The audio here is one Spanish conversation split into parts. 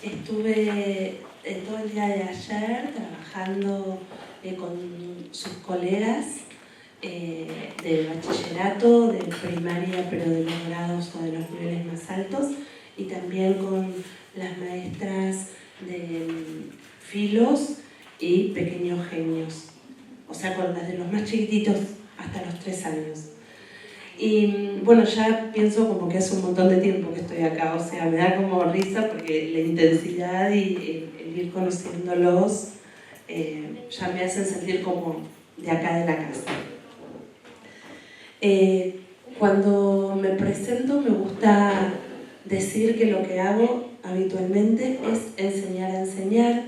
Estuve todo el día de ayer trabajando con sus colegas de bachillerato, de primaria, pero de los grados o de los niveles más altos, y también con las maestras de filos y pequeños genios, o sea, con las de los más chiquititos hasta los 3 años. Y bueno, ya pienso como que hace un montón de tiempo que estoy acá, o sea, me da como risa porque la intensidad y el ir conociéndolos ya me hacen sentir como de acá de la casa. Cuando me presento me gusta decir que lo que hago habitualmente es enseñar a enseñar.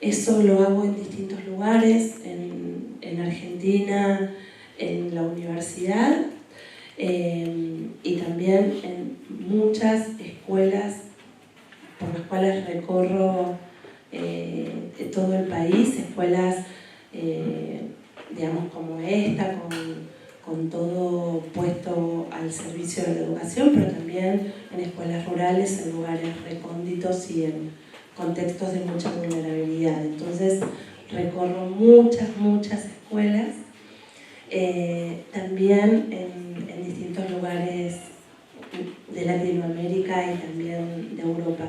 Eso lo hago en distintos lugares, en Argentina, en la universidad, y también en muchas escuelas por las cuales recorro todo el país, escuelas digamos como esta, con todo puesto al servicio de la educación, pero también en escuelas rurales, en lugares recónditos y en contextos de mucha vulnerabilidad. Entonces recorro muchas escuelas, también en distintos lugares de Latinoamérica y también de Europa.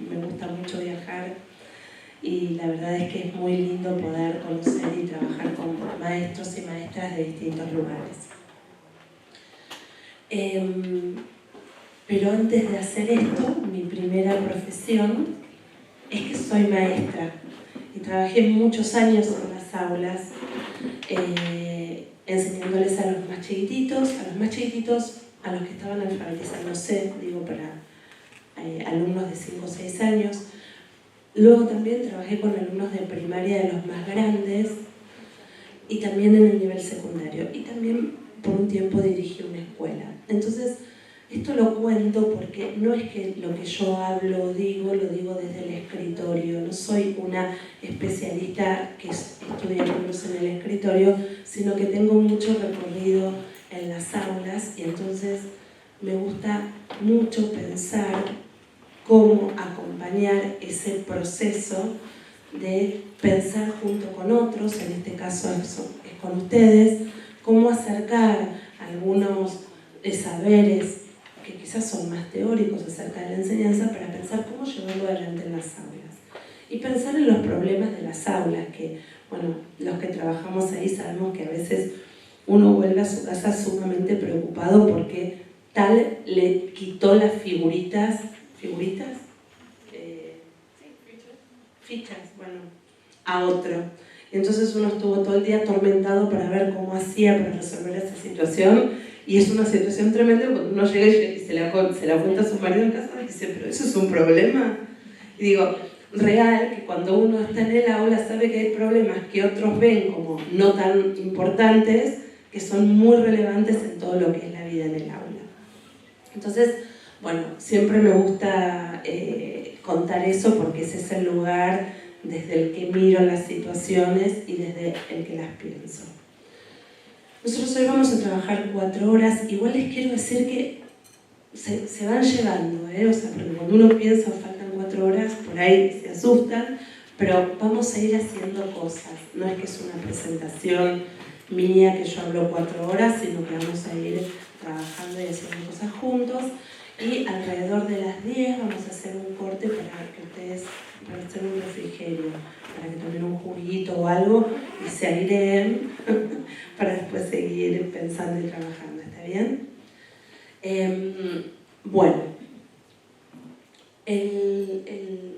Me gusta mucho viajar y la verdad es que es muy lindo poder conocer y trabajar con maestros y maestras de distintos lugares. Pero antes de hacer esto, mi primera profesión es que soy maestra y trabajé muchos años en las aulas enseñándoles a los más chiquititos, a los que estaban alfabetizándose, digo para alumnos de 5 o 6 años. Luego también trabajé con alumnos de primaria de los más grandes y también en el nivel secundario. Y también por un tiempo dirigí una escuela. Entonces, esto lo cuento porque no es que lo que yo hablo o digo, lo digo desde el escritorio. No soy una especialista que estudia libros en el escritorio, sino que tengo mucho recorrido en las aulas y entonces me gusta mucho pensar cómo acompañar ese proceso de pensar junto con otros, en este caso es con ustedes, cómo acercar algunos saberes que quizás son más teóricos acerca de la enseñanza para pensar cómo llevarlo adelante en las aulas. Y pensar en los problemas de las aulas, que, bueno, los que trabajamos ahí sabemos que a veces uno vuelve a su casa sumamente preocupado porque tal le quitó las figuritas, fichas, bueno, a otro. Entonces uno estuvo todo el día atormentado para ver cómo hacía para resolver esa situación, y es una situación tremenda cuando uno llega y se la cuenta a su marido en casa y dice, pero eso es un problema. Y digo, real, que cuando uno está en el aula sabe que hay problemas que otros ven como no tan importantes, que son muy relevantes en todo lo que es la vida en el aula. Entonces, bueno, siempre me gusta contar eso porque ese es el lugar desde el que miro las situaciones y desde el que las pienso. Nosotros hoy vamos a trabajar 4 horas. Igual les quiero decir que se van llevando, o sea, porque cuando uno piensa faltan 4 horas, por ahí se asustan, pero vamos a ir haciendo cosas. No es que es una presentación mía que yo hablo 4 horas, sino que vamos a ir trabajando y haciendo cosas juntos. Y alrededor de las 10 vamos a hacer un corte para hacer un refrigerio, para que tomen un juguito o algo y se aireen para después seguir pensando y trabajando. ¿Está bien? Bueno, el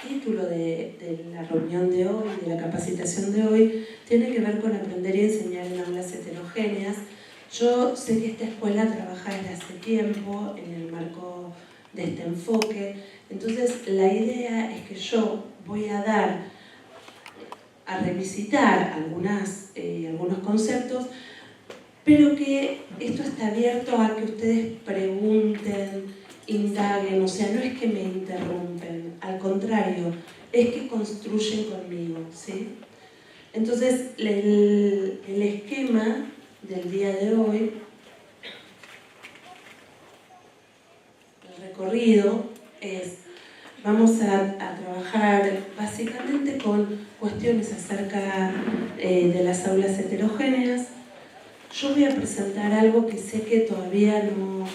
título de la reunión de hoy, de la capacitación de hoy, tiene que ver con aprender y enseñar en aulas heterogéneas. Yo sé que esta escuela trabaja desde hace tiempo en el marco de este enfoque, entonces la idea es que yo voy a revisitar algunos conceptos, pero que esto está abierto a que ustedes pregunten, indaguen, o sea, no es que me interrumpen, al contrario, es que construyen conmigo, ¿sí? Entonces, el esquema del día de hoy, el recorrido, es, vamos a trabajar básicamente con cuestiones acerca de las aulas heterogéneas. Yo voy a presentar algo que sé que todavía no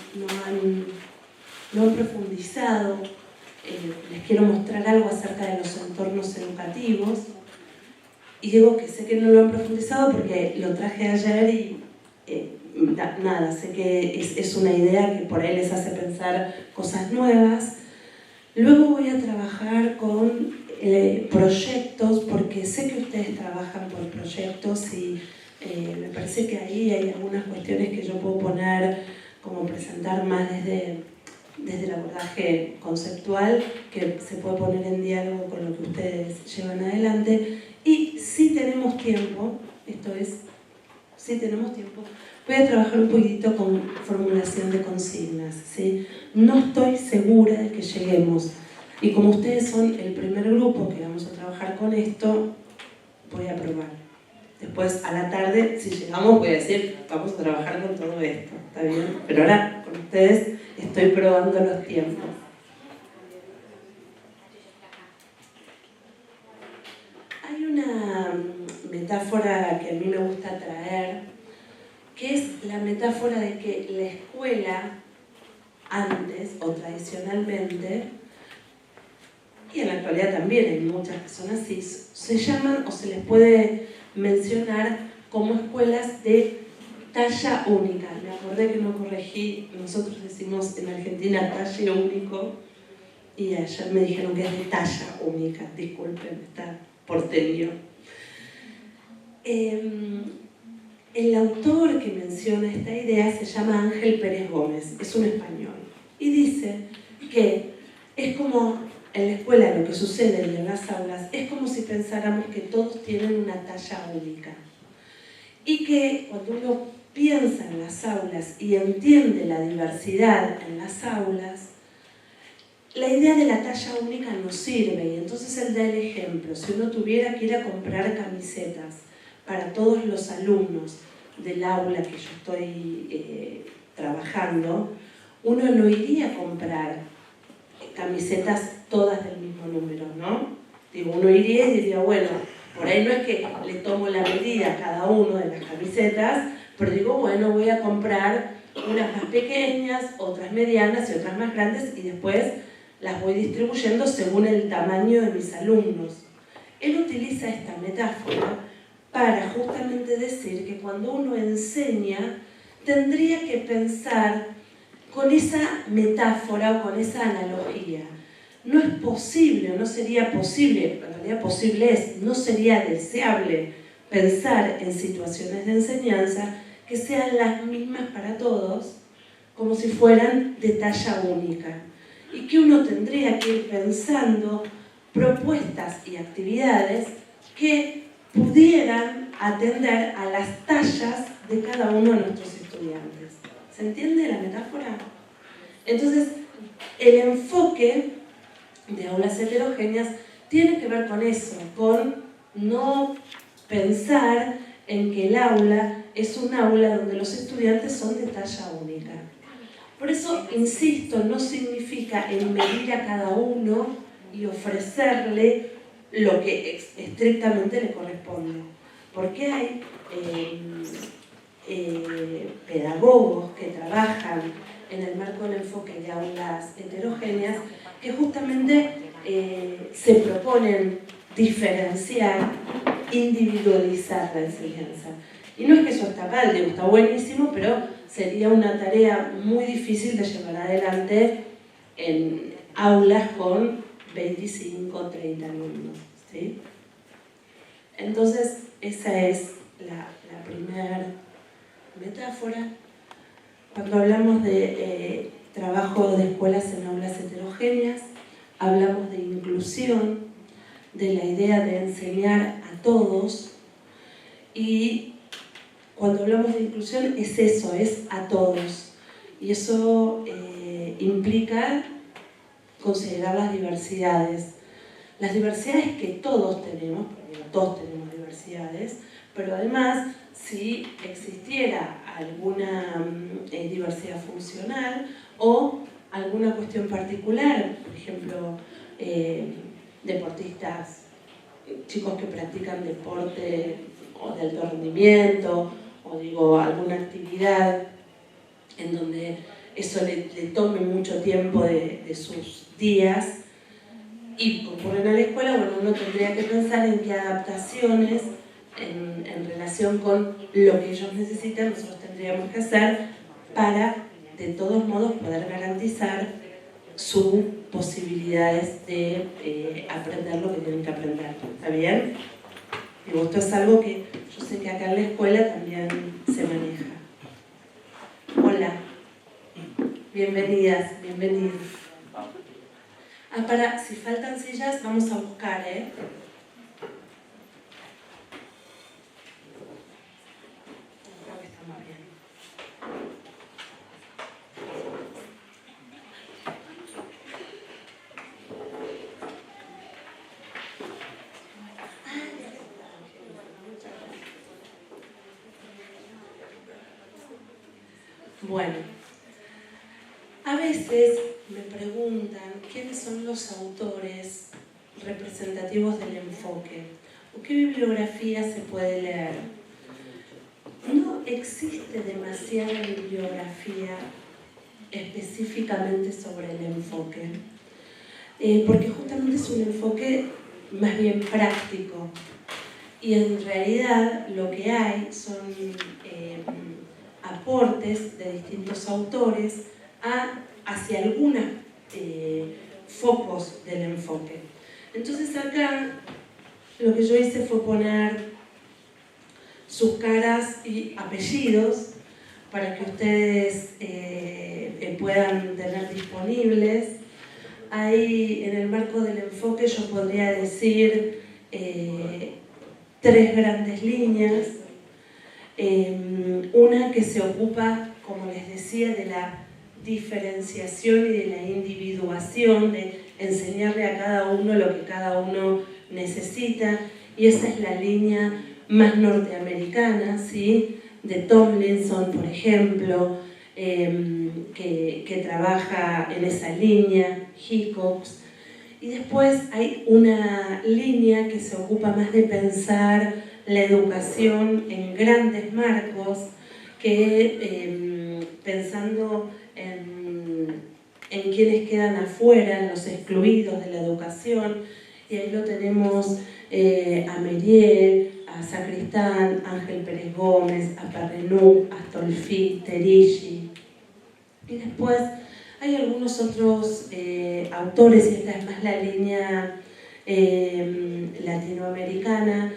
han profundizado. Les quiero mostrar algo acerca de los entornos educativos. Y digo que sé que no lo han profundizado porque lo traje ayer y nada, sé que es una idea que por ahí les hace pensar cosas nuevas. Luego voy a trabajar con proyectos, porque sé que ustedes trabajan por proyectos y me parece que ahí hay algunas cuestiones que yo puedo poner, como presentar más desde el abordaje conceptual, que se puede poner en diálogo con lo que ustedes llevan adelante. Y si tenemos tiempo, si tenemos tiempo, voy a trabajar un poquitito con formulación de consignas, ¿sí? No estoy segura de que lleguemos. Y como ustedes son el primer grupo que vamos a trabajar con esto, voy a probar. Después, a la tarde, si llegamos, voy a decir, vamos a trabajar con todo esto, ¿está bien? Pero ahora, con ustedes, estoy probando los tiempos. Hay una metáfora que a mí me gusta traer, que es la metáfora de que la escuela, antes o tradicionalmente, y en la actualidad también hay muchas que son así, se llaman o se les puede mencionar como escuelas de talla única. Me acordé que no corregí, nosotros decimos en Argentina talle único, y ayer me dijeron que es de talla única, disculpen, está porteño. El autor que menciona esta idea se llama Ángel Pérez Gómez, es un español, y dice que es como en la escuela lo que sucede y en las aulas, es como si pensáramos que todos tienen una talla única. Y que cuando uno piensa en las aulas y entiende la diversidad en las aulas, la idea de la talla única no sirve. Y entonces él da el ejemplo. Si uno tuviera que ir a comprar camisetas para todos los alumnos del aula que yo estoy trabajando, uno no iría a comprar camisetas todas del mismo número, ¿no? Digo, uno iría y diría, bueno, por ahí no es que le tomo la medida a cada uno de las camisetas, pero digo, bueno, voy a comprar unas más pequeñas, otras medianas y otras más grandes, y después las voy distribuyendo según el tamaño de mis alumnos. Él utiliza esta metáfora para justamente decir que cuando uno enseña, tendría que pensar con esa metáfora o con esa analogía. No es posible, no sería posible, en realidad posible es, no sería deseable pensar en situaciones de enseñanza que sean las mismas para todos, como si fueran de talla única. Y que uno tendría que ir pensando propuestas y actividades que pudieran atender a las tallas de cada uno de nuestros estudiantes. ¿Se entiende la metáfora? Entonces, el enfoque de aulas heterogéneas tiene que ver con eso, con no pensar en que el aula es un aula donde los estudiantes son de talla única. Por eso, insisto, no significa en medir a cada uno y ofrecerle lo que estrictamente le corresponde. Porque hay pedagogos que trabajan en el marco del enfoque de aulas heterogéneas que justamente se proponen diferenciar, individualizar la enseñanza. Y no es que eso está mal, digo, está buenísimo, pero sería una tarea muy difícil de llevar adelante en aulas con 25 o 30 alumnos, ¿sí? Entonces, esa es la primera metáfora. Cuando hablamos de trabajo de escuelas en aulas heterogéneas, hablamos de inclusión, de la idea de enseñar a todos, y cuando hablamos de inclusión es eso, es a todos. Y eso implica considerar las diversidades. Las diversidades que todos tenemos, porque no todos tenemos diversidades, pero además, si existiera alguna diversidad funcional o alguna cuestión particular, por ejemplo, deportistas, chicos que practican deporte o de alto rendimiento, o digo, alguna actividad en donde eso le tome mucho tiempo de sus días y concurren a la escuela, bueno, uno tendría que pensar en qué adaptaciones en relación con lo que ellos necesitan nosotros tendríamos que hacer para, de todos modos, poder garantizar sus posibilidades de aprender lo que tienen que aprender. ¿Está bien? Digo, esto es algo que yo sé que acá en la escuela también se maneja. Hola. Bienvenidas, bienvenidos. Si faltan sillas, vamos a buscar, ¿eh? Creo que estamos bien. Bueno, a veces me preguntan quiénes son los autores representativos del enfoque o qué bibliografía se puede leer. No existe demasiada bibliografía específicamente sobre el enfoque, porque justamente es un enfoque más bien práctico y en realidad lo que hay son aportes de distintos autores hacia algunos focos del enfoque. Entonces acá lo que yo hice fue poner sus caras y apellidos para que ustedes puedan tener disponibles. Ahí en el marco del enfoque yo podría decir 3 grandes líneas. Una que se ocupa, como les decía, de la diferenciación y de la individuación, de enseñarle a cada uno lo que cada uno necesita, y esa es la línea más norteamericana, ¿sí? De Tomlinson, por ejemplo, que trabaja en esa línea, Hickox. Y después hay una línea que se ocupa más de pensar la educación en grandes marcos, que pensando en quienes quedan afuera, en los excluidos de la educación, y ahí lo tenemos a Meriel, a Sacristán, Ángel Pérez Gómez, a Parrenú, a Astolfi, Terigi. Y después hay algunos otros autores, y esta es más la línea latinoamericana,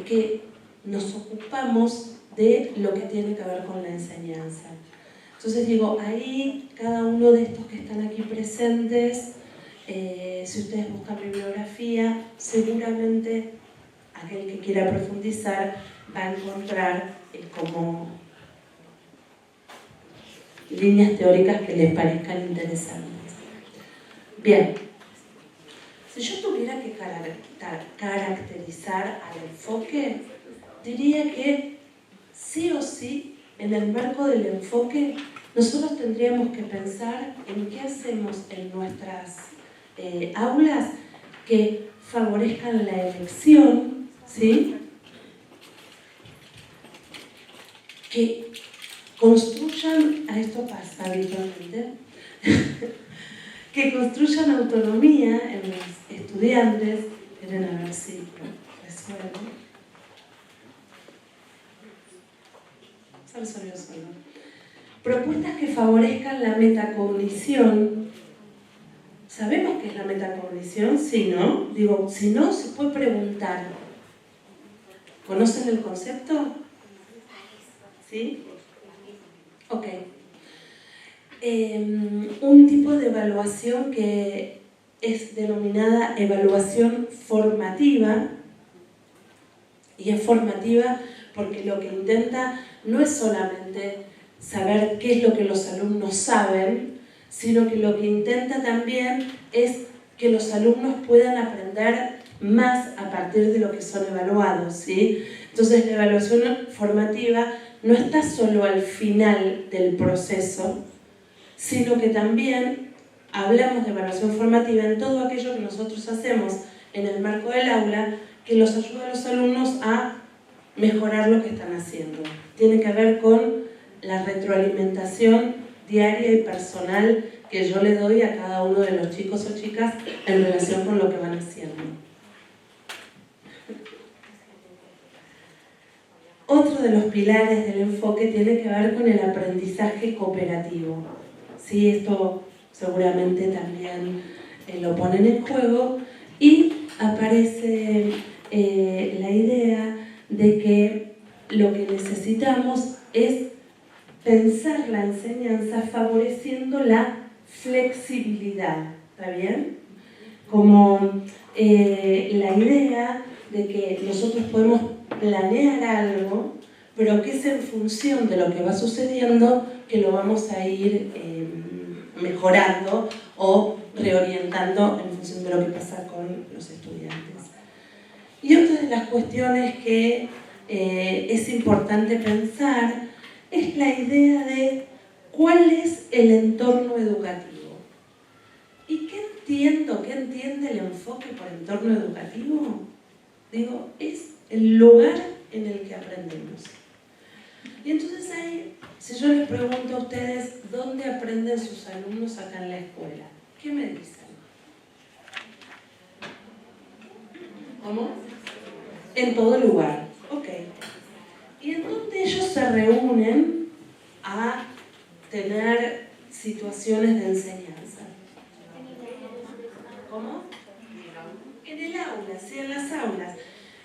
que nos ocupamos de lo que tiene que ver con la enseñanza. Entonces digo, ahí cada uno de estos que están aquí presentes, si ustedes buscan bibliografía, seguramente aquel que quiera profundizar va a encontrar como líneas teóricas que les parezcan interesantes. Bien, si yo tuviera que caracterizar al enfoque, diría que sí o sí, en el marco del enfoque, nosotros tendríamos que pensar en qué hacemos en nuestras aulas que favorezcan la elección, ¿sí? Que construyan, a esto pasa habitualmente, que construyan autonomía en los estudiantes. Miren a ver si resuelve. Se resolvió solo. Propuestas que favorezcan la metacognición. ¿Sabemos qué es la metacognición? Sí, ¿no? Digo, si no, se puede preguntar. ¿Conocen el concepto? ¿Sí? Ok. Un tipo de evaluación que es denominada evaluación formativa, y es formativa porque lo que intenta no es solamente saber qué es lo que los alumnos saben, sino que lo que intenta también es que los alumnos puedan aprender más a partir de lo que son evaluados, ¿sí? Entonces la evaluación formativa no está solo al final del proceso, sino que también hablamos de evaluación formativa en todo aquello que nosotros hacemos en el marco del aula que los ayuda a los alumnos a mejorar lo que están haciendo. Tiene que ver con la retroalimentación diaria y personal que yo le doy a cada uno de los chicos o chicas en relación con lo que van haciendo. Otro de los pilares del enfoque tiene que ver con el aprendizaje cooperativo. Sí, esto seguramente también lo ponen en juego y aparece la idea de que lo que necesitamos es pensar la enseñanza favoreciendo la flexibilidad, ¿está bien? Como la idea de que nosotros podemos planear algo, pero que es en función de lo que va sucediendo que lo vamos a ir mejorando o reorientando en función de lo que pasa con los estudiantes. Y otra de las cuestiones que es importante pensar es la idea de cuál es el entorno educativo. ¿Y qué entiende el enfoque por entorno educativo? Digo, es el lugar en el que aprendemos. Y entonces ahí, si yo les pregunto a ustedes dónde aprenden sus alumnos acá en la escuela, ¿qué me dicen? ¿Cómo? En todo lugar. Ok. ¿Y en dónde ellos se reúnen a tener situaciones de enseñanza? ¿Cómo? En el aula, sí, en las aulas.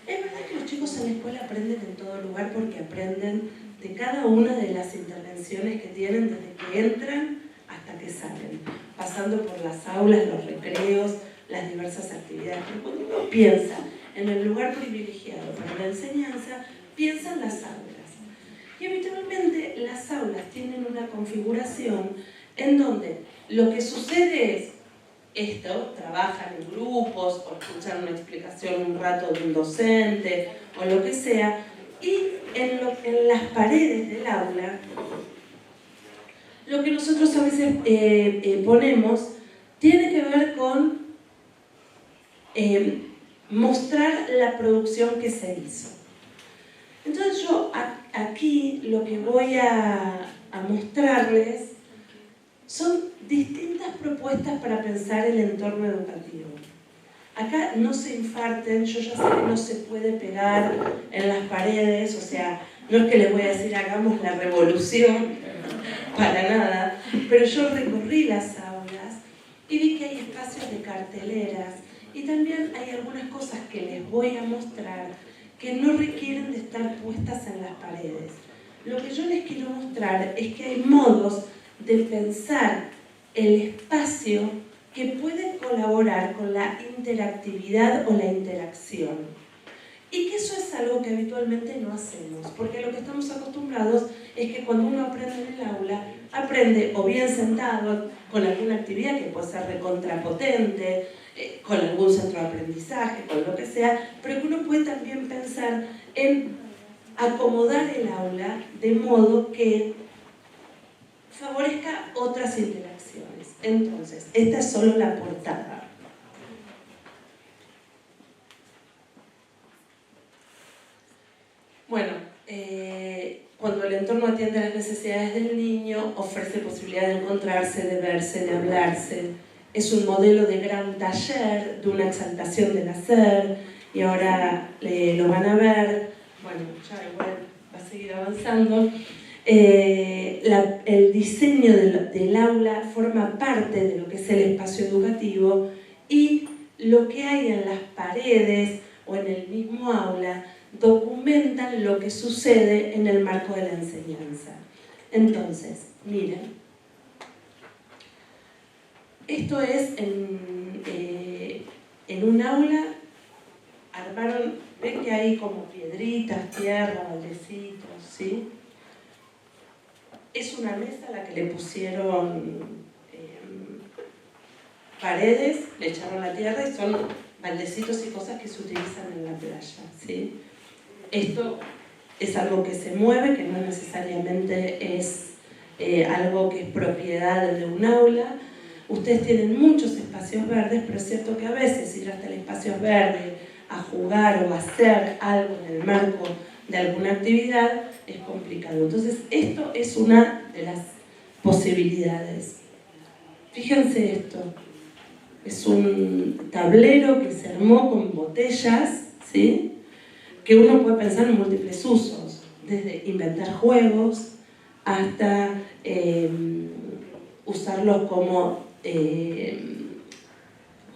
Es verdad que los chicos en la escuela aprenden en todo lugar porque aprenden de cada una de las intervenciones que tienen desde que entran hasta que salen, pasando por las aulas, los recreos, las diversas actividades. Pero cuando uno piensa en el lugar privilegiado para la enseñanza, piensa en las aulas. Y habitualmente las aulas tienen una configuración en donde lo que sucede es esto, trabajan en grupos o escuchan una explicación un rato de un docente o lo que sea, y en las paredes del aula, lo que nosotros a veces ponemos tiene que ver con mostrar la producción que se hizo. Entonces yo aquí lo que voy a mostrarles son distintas propuestas para pensar el entorno educativo. Acá no se infarten, yo ya sé que no se puede pegar en las paredes, o sea, no es que les voy a decir hagamos la revolución, para nada, pero yo recorrí las aulas y vi que hay espacios de carteleras y también hay algunas cosas que les voy a mostrar que no requieren de estar puestas en las paredes. Lo que yo les quiero mostrar es que hay modos de pensar el espacio que pueden colaborar con la interactividad o la interacción. Y que eso es algo que habitualmente no hacemos, porque lo que estamos acostumbrados es que cuando uno aprende en el aula, aprende o bien sentado con alguna actividad que puede ser recontrapotente, con algún centro de aprendizaje, con lo que sea, pero que uno puede también pensar en acomodar el aula de modo que favorezca otras interacciones. Entonces, esta es solo la portada. Bueno, cuando el entorno atiende a las necesidades del niño, ofrece posibilidad de encontrarse, de verse, de hablarse. Es un modelo de gran taller, de una exaltación del hacer, y ahora lo van a ver. Bueno, ya igual va a seguir avanzando. El diseño del aula forma parte de lo que es el espacio educativo y lo que hay en las paredes o en el mismo aula documentan lo que sucede en el marco de la enseñanza. Entonces, miren, esto es en un aula, armaron, ven que hay como piedritas, tierra, baldecitos, ¿sí? Es una mesa a la que le pusieron paredes, le echaron la tierra y son baldecitos y cosas que se utilizan en la playa, ¿sí? Esto es algo que se mueve, que no necesariamente es algo que es propiedad de un aula. ustedes tienen muchos espacios verdes, pero es cierto que a veces ir hasta el espacio verde a jugar o a hacer algo en el marco de alguna actividad es complicado. Entonces, esto es una de las posibilidades. Fíjense esto. Es un tablero que se armó con botellas, ¿sí? Que uno puede pensar en múltiples usos, desde inventar juegos hasta usarlos como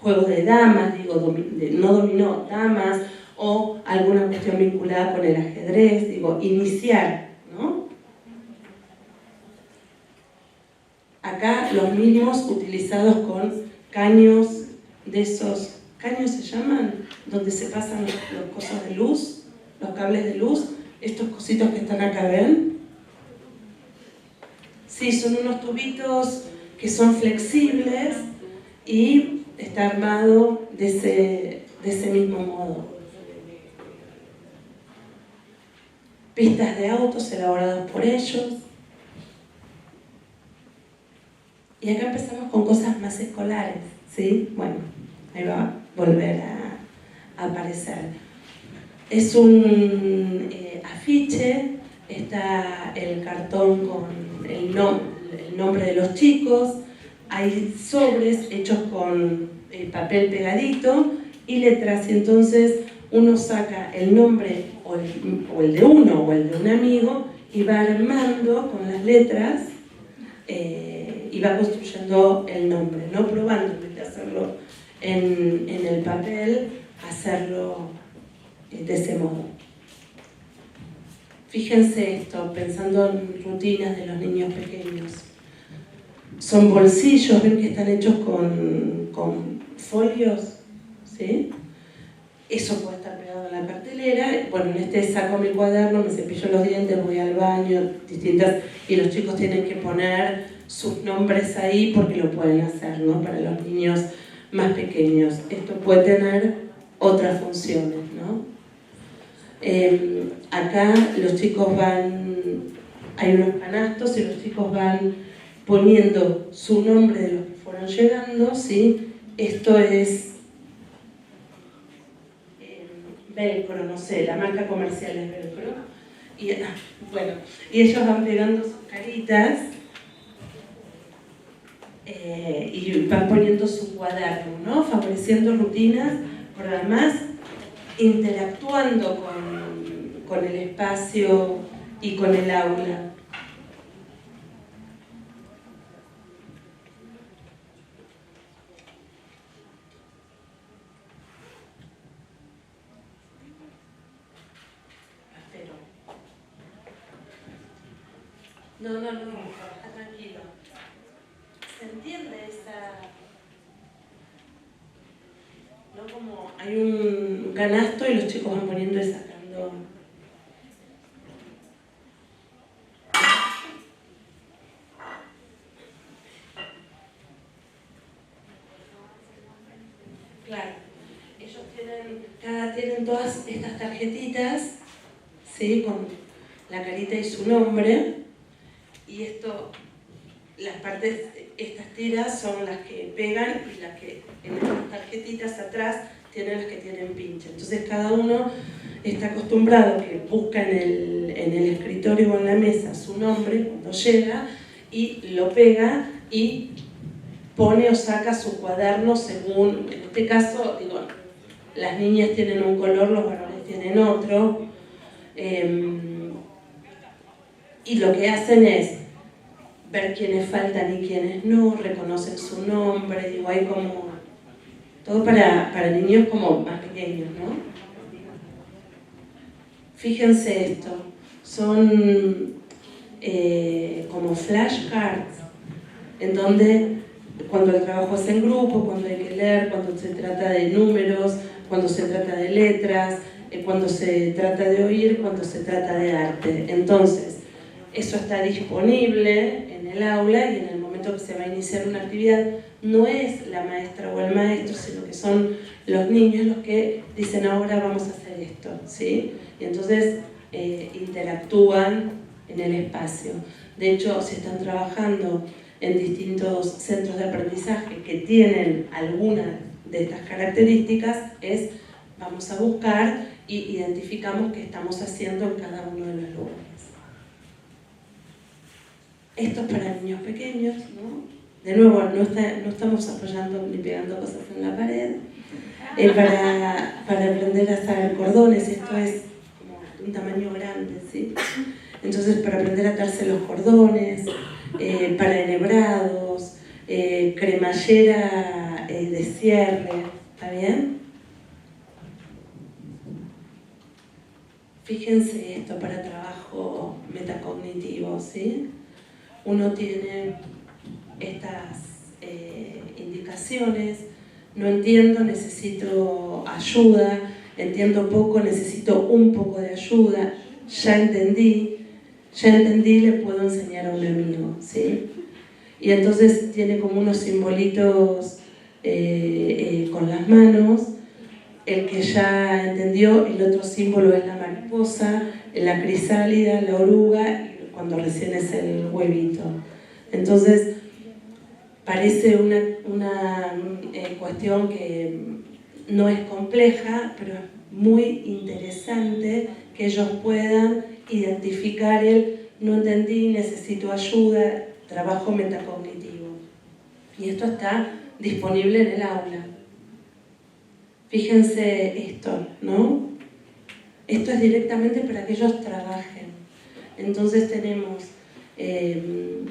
juegos de damas, digo, no dominó, damas, o alguna cuestión vinculada con el ajedrez, digo, iniciar, ¿no? Acá los mismos utilizados con caños de esos, ¿caños se llaman? Donde se pasan los cosas de luz, los cables de luz, estos cositos que están acá, ¿ven? Sí, son unos tubitos que son flexibles y está armado de ese mismo modo. Pistas de autos elaboradas por ellos. Y acá empezamos con cosas más escolares, ¿sí? Bueno, ahí va a volver a aparecer. Es un afiche, está el cartón con el nombre de los chicos, hay sobres hechos con papel pegadito y letras, y entonces uno saca el nombre o el de uno o el de un amigo y va armando con las letras y va construyendo el nombre, no probando de hacerlo en el papel, hacerlo de ese modo. Fíjense esto, pensando en rutinas de los niños pequeños. Son bolsillos, ven que están hechos con folios, ¿sí? Eso puede estar pegado en la cartelera. Bueno, en este saco mi cuaderno, me cepillo los dientes, voy al baño, y los chicos tienen que poner sus nombres ahí porque lo pueden hacer, ¿no? Para los niños más pequeños. Esto puede tener otras funciones, ¿no? Acá los chicos hay unos canastos y los chicos van poniendo su nombre de los que fueron llegando, ¿sí? Esto es Velcro, no sé, la marca comercial es Velcro. Y ellos van pegando sus caritas y van poniendo su cuaderno, ¿no? Favoreciendo rutinas, pero además interactuando con el espacio y con el aula. No, está tranquilo. ¿Se entiende esa...? ¿No? Como hay un canasto y los chicos van poniendo y sacando... Claro. Ellos tienen todas estas tarjetitas, ¿sí? Con la carita y su nombre. Y las partes, estas tiras son las que pegan y las que en estas tarjetitas atrás tienen las que tienen pinche. Entonces cada uno está acostumbrado que busca en el escritorio o en la mesa su nombre cuando llega y lo pega y pone o saca su cuaderno según, en este caso, digo, las niñas tienen un color, los varones tienen otro. Y lo que hacen es ver quiénes faltan y quiénes no, reconocen su nombre, digo, hay como todo para niños como más pequeños, ¿no? Fíjense esto, son como flashcards, en donde cuando el trabajo es en grupo, cuando hay que leer, cuando se trata de números, cuando se trata de letras, cuando se trata de oír, cuando se trata de arte. Entonces, eso está disponible en el aula y en el momento que se va a iniciar una actividad no es la maestra o el maestro, sino que son los niños los que dicen ahora vamos a hacer esto, ¿sí? Y entonces interactúan en el espacio. De hecho, si están trabajando en distintos centros de aprendizaje que tienen alguna de estas características, es vamos a buscar y identificamos qué estamos haciendo en cada uno de los lugares. Esto es para niños pequeños, ¿no? De nuevo, no estamos apoyando ni pegando cosas en la pared. Para aprender a hacer cordones, esto es como de un tamaño grande, ¿sí? Entonces, para aprender a atarse los cordones, para enhebrados, cremallera de cierre, ¿está bien? Fíjense esto para trabajo metacognitivo, ¿sí? Uno tiene estas indicaciones: no entiendo, necesito ayuda; entiendo poco, necesito un poco de ayuda; ya entendí, le puedo enseñar a un amigo, ¿sí? Y entonces tiene como unos simbolitos con las manos. El que ya entendió, el otro símbolo es la mariposa, la crisálida, la oruga, cuando recién es el huevito. Entonces, parece una cuestión que no es compleja, pero es muy interesante que ellos puedan identificar el no entendí, necesito ayuda, trabajo metacognitivo. Y esto está disponible en el aula. Fíjense esto, ¿no? Esto es directamente para que ellos trabajen. Entonces tenemos, en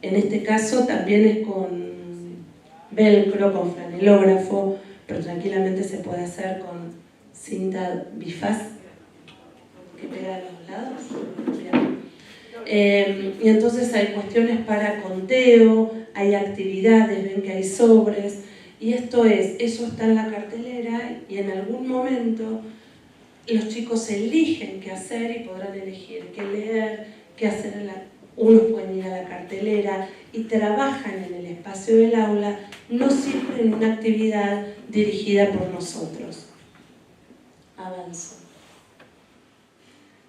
este caso también es con velcro, con flanelógrafo, pero tranquilamente se puede hacer con cinta bifaz que pega a los lados. Y entonces hay cuestiones para conteo, hay actividades, ven que hay sobres, y eso está en la cartelera, y en algún momento los chicos eligen qué hacer y podrán elegir qué leer, qué hacer unos pueden ir a la cartelera y trabajan en el espacio del aula, no siempre en una actividad dirigida por nosotros. Avanzo.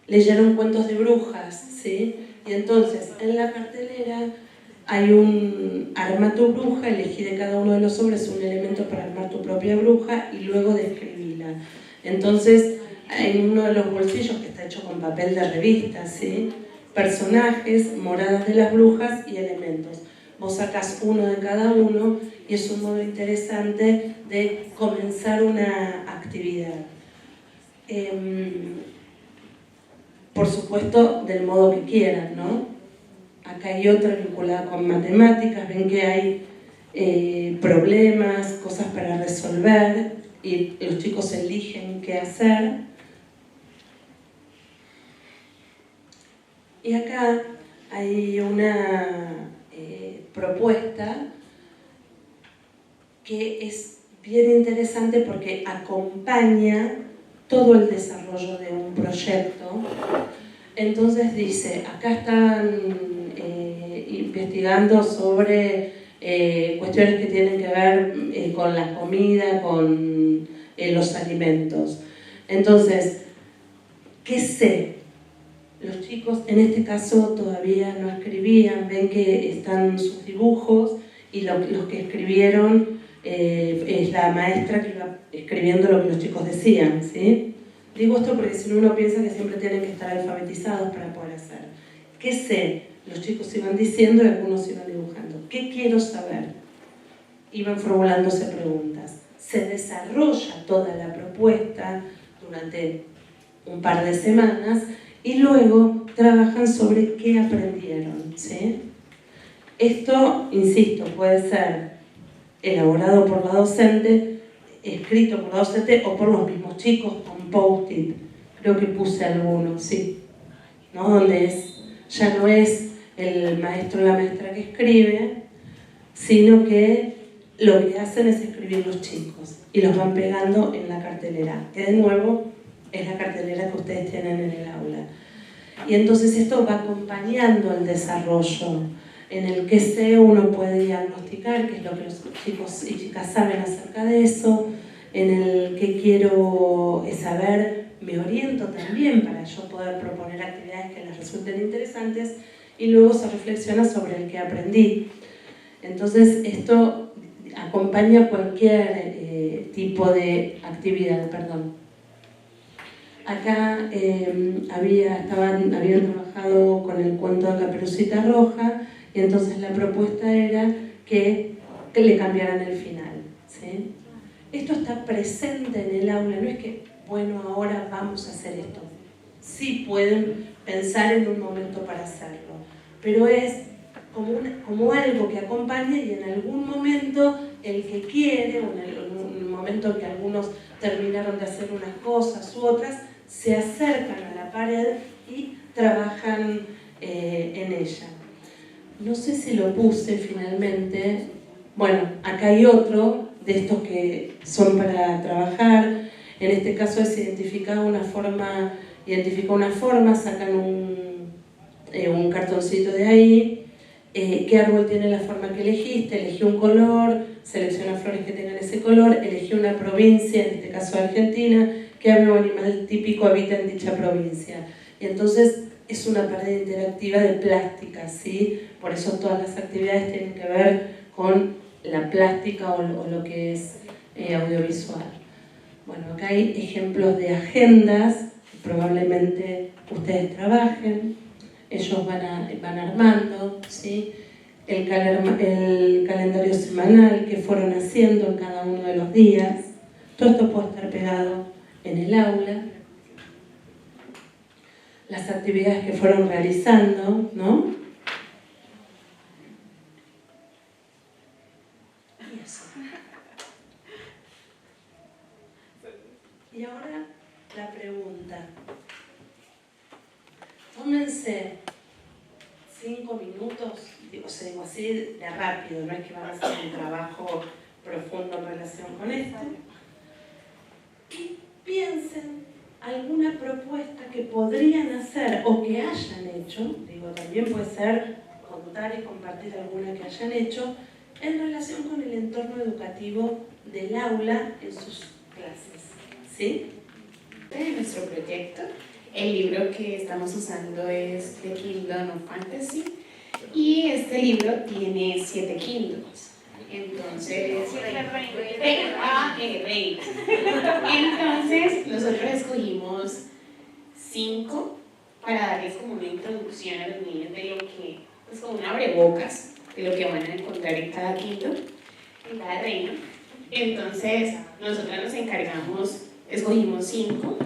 Leyeron cuentos de brujas, ¿sí? Y entonces en la cartelera hay un arma tu bruja, elegí de cada uno de los sobres un elemento para armar tu propia bruja y luego describíla. Entonces, en uno de los bolsillos, que está hecho con papel de revista, ¿sí? Personajes, moradas de las brujas y elementos. Vos sacás uno de cada uno y es un modo interesante de comenzar una actividad. Por supuesto, del modo que quieran, ¿no? Acá hay otra vinculada con matemáticas, ven que hay problemas, cosas para resolver, y los chicos eligen qué hacer. Y acá hay una propuesta que es bien interesante porque acompaña todo el desarrollo de un proyecto. Entonces dice, acá están investigando sobre cuestiones que tienen que ver con la comida, con los alimentos. Entonces, ¿qué sé? Los chicos en este caso todavía no escribían, ven que están sus dibujos y los que escribieron es la maestra que iba escribiendo lo que los chicos decían, ¿sí? Digo esto porque si no uno piensa que siempre tienen que estar alfabetizados para poder hacer. ¿Qué sé? Los chicos iban diciendo y algunos iban dibujando. ¿Qué quiero saber? Iban formulándose preguntas. Se desarrolla toda la propuesta durante un par de semanas y luego trabajan sobre qué aprendieron, ¿sí? Esto, insisto, puede ser elaborado por la docente, escrito por la docente o por los mismos chicos con post-it. Creo que puse algunos, sí, ¿no? Donde ya no es el maestro o la maestra que escribe, sino que lo que hacen es escribir los chicos y los van pegando en la cartelera, que de nuevo es la cartelera que ustedes tienen en el aula. Y entonces esto va acompañando el desarrollo. En el que sé uno puede diagnosticar qué es lo que los chicos y chicas saben acerca de eso. En el que quiero saber, me oriento también para yo poder proponer actividades que les resulten interesantes y luego se reflexiona sobre el que aprendí. Entonces esto acompaña cualquier tipo de actividad, perdón. Acá habían trabajado con el cuento de Caperucita Roja y entonces la propuesta era que le cambiaran el final, ¿sí? Esto está presente en el aula, no es que, bueno, ahora vamos a hacer esto. Sí pueden pensar en un momento para hacerlo, pero es como algo que acompaña y en algún momento el que quiere, o en un momento en que algunos terminaron de hacer unas cosas u otras, se acercan a la pared y trabajan en ella. No sé si lo puse finalmente. Bueno, acá hay otro de estos que son para trabajar. En este caso es identificar una forma, sacan un cartoncito de ahí. ¿Qué árbol tiene la forma que elegiste? Elegí un color, selecciona flores que tengan ese color, elegí una provincia, en este caso Argentina, qué ave o animal típico habita en dicha provincia. Y entonces es una pared interactiva de plástica, ¿sí? Por eso todas las actividades tienen que ver con la plástica o lo que es audiovisual. Bueno, acá hay ejemplos de agendas, probablemente ustedes trabajen, ellos van armando, ¿sí? El calendario semanal que fueron haciendo en cada uno de los días. Todo esto puede estar pegado en el aula. Las actividades que fueron realizando, ¿no? Y eso. Y ahora la pregunta. Tómense 5 minutos, digo así de rápido, no es que van a hacer un trabajo profundo en relación con esto, y piensen alguna propuesta que podrían hacer o que hayan hecho, digo, también puede ser contar y compartir alguna que hayan hecho, en relación con el entorno educativo del aula en sus clases, ¿sí? De nuestro proyecto, el libro que estamos usando es The Kingdom of Fantasy y este libro tiene 7 kingdoms. Entonces, entonces nosotros escogimos 5 para darles como una introducción a los niños de lo que, pues como un abrebocas de lo que van a encontrar en cada kingdom, en cada reino. Entonces nosotros nos encargamos, escogimos 5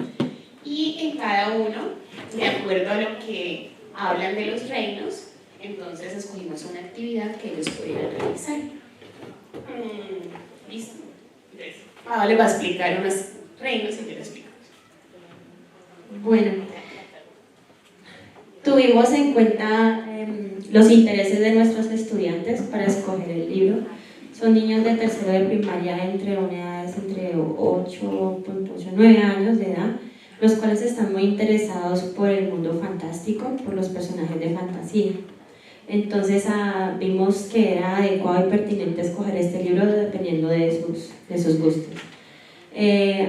y en cada uno, de acuerdo a lo que hablan de los reinos, entonces escogimos una actividad que ellos pudieran realizar. ¿Listo? Entonces, Pablo les va a explicar unos reinos y yo les explico. Bueno, tuvimos en cuenta los intereses de nuestros estudiantes para escoger el libro. Son niños de tercero de primaria entre 8, 9 años de edad, los cuales están muy interesados por el mundo fantástico, por los personajes de fantasía. Entonces vimos que era adecuado y pertinente escoger este libro dependiendo de sus gustos.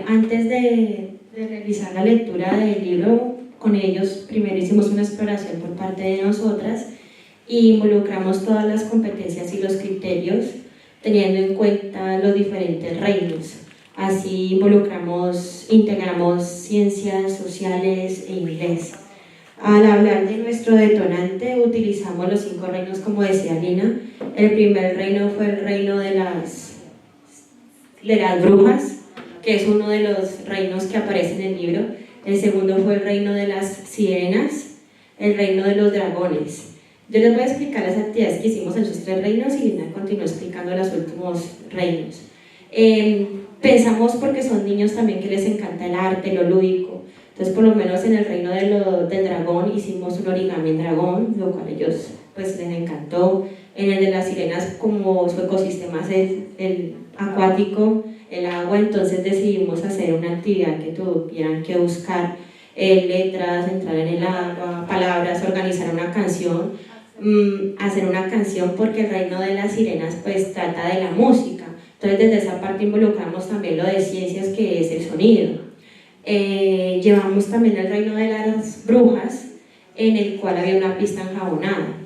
Antes de realizar la lectura del libro con ellos, primero hicimos una exploración por parte de nosotras y involucramos todas las competencias y los criterios teniendo en cuenta los diferentes reinos. Así integramos ciencias sociales e inglés. Al hablar de nuestro detonante, utilizamos los 5 reinos, como decía Lina. El primer reino fue el reino de las brujas, que es uno de los reinos que aparece en el libro. El segundo fue el reino de las sirenas, el reino de los dragones. Yo les voy a explicar las actividades que hicimos en esos 3 reinos y Lina continuó explicando los últimos reinos. Pensamos porque son niños también que les encanta el arte, lo lúdico. Entonces, por lo menos en el reino del dragón hicimos un origami en dragón, lo cual a ellos pues les encantó. En el de las sirenas, como su ecosistema es el acuático, el agua, entonces decidimos hacer una actividad que tuvieran que buscar letras, entrar en el agua, palabras, organizar una canción, hacer una canción, porque el reino de las sirenas pues trata de la música. Entonces desde esa parte involucramos también lo de ciencias, que es el sonido. Llevamos también el reino de las brujas, en el cual había una pista enjabonada.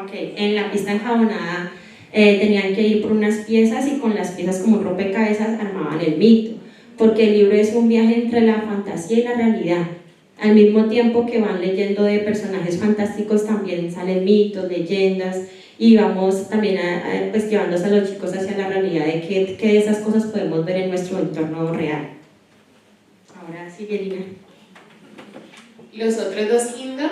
Ok, en la pista enjabonada tenían que ir por unas piezas y con las piezas como un rompecabezas armaban el mito, porque el libro es un viaje entre la fantasía y la realidad. Al mismo tiempo que van leyendo de personajes fantásticos, también salen mitos, leyendas, y vamos también pues llevándose a los chicos hacia la realidad de que de esas cosas podemos ver en nuestro entorno real. Ahora sí, Yelina. Los otros dos Kingdom